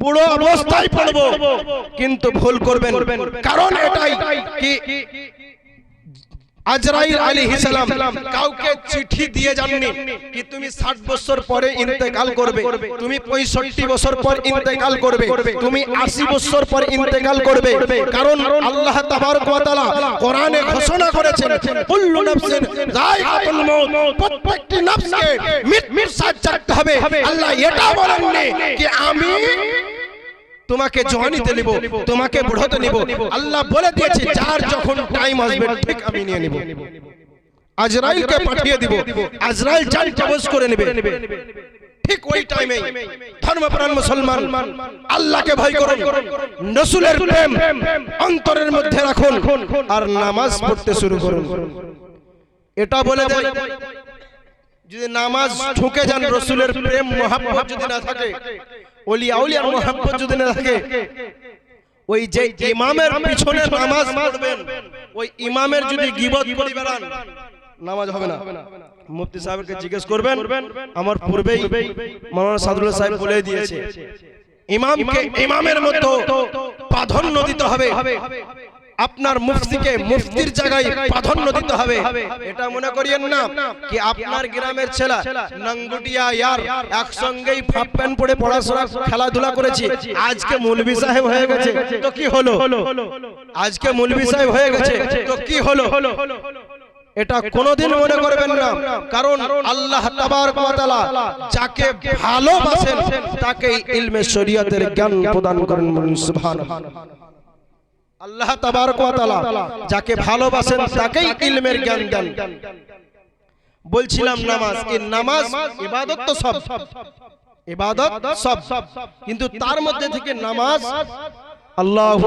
বুড়ো অবস্থায় পড়বো, কিন্তু ভুল করবেন। কারণ এটাই কি আজরাইল আলাইহিস সালাম কাউকে চিঠি দিয়ে যাননি কি তুমি 60 বছর পরে ইন্তেকাল করবে, তুমি 65 বছর পর ইন্তেকাল করবে, তুমি 80 বছর পর ইন্তেকাল করবে। কারণ আল্লাহ তাবারক ওয়া তাআলা কোরআনে ঘোষণা করেছেন কুল্লু নাফসিন যায়কাতুল মউত, প্রত্যেকটি নফসকে মৃত্যুর স্বাদ চাখতে হবে। আল্লাহ এটা বলেননি কি আমি তোমাকে জওয়ানিতে নিব, তোমাকে বুড়োতে নিব। আল্লাহ বলে দিয়েছে যার যখন টাইম আসবে ঠিক আমি নিয়ে নিব। আজরাইলকে পাঠিয়ে দিব, আজরাইল জান কবজ করে নেবে। ঠিক ওই টাইমে ধর্মপ্রাণ মুসলমান আল্লাহকে ভয় করুন, রাসূলের প্রেম অন্তরের মধ্যে রাখুন আর নামাজ পড়তে শুরু করুন। এটা বলে দেয় যদি নামাজ ঠুকে যান, রাসূলের প্রেম মহব্বত যদি না থাকে, ওলি আউলিয়ার মহব্বত যদি না থাকে, ওই যে ইমামের পিছনে নামাজ পড়বেন ওই ইমামের যদি গীবত করে বেড়ান নামাজ হবে না। মুফতি সাহেবকে জিজ্ঞেস করবেন, আমার পূর্বেই মাওলানা সাদুল্লাহ সাহেব বলে দিয়েছে ইমামকে ইমামের মতো প্রাধান্য দিতে হবে, আপনার মুফতিকে মুফতির জায়গায় প্রাধান্য দিতে হবে। এটা মনে করিয়েন না কি আপনার গ্রামের ছেলে নঙ্গুটিয়া ইয়ার একসঙ্গেই হাফ প্যান্ট পরে পড়াশোনা খেলাধুলা করেছি, আজকে মৌলভী সাহেব হয়ে গেছে তো কি হলো, আজকে মৌলভী সাহেব হয়ে গেছে তো কি হলো, এটা কোনোদিন মনে করবেন না। কারণ আল্লাহ তাবারক ওয়া তাআলা যাকে ভালোবাসেন তাকে ইলমে শরীয়তের জ্ঞান প্রদান করেন। সুবহানাল্লাহ। আল্লাহ তাবারক ওয়া তাআলা যাকে ভালোবাসেন তাকেই ইলমের জ্ঞান দেন। বলছিলাম নামাজ, এই নামাজ ইবাদত তো সব, ইবাদত সব, কিন্তু তার মধ্যে থেকে নামাজ আল্লাহু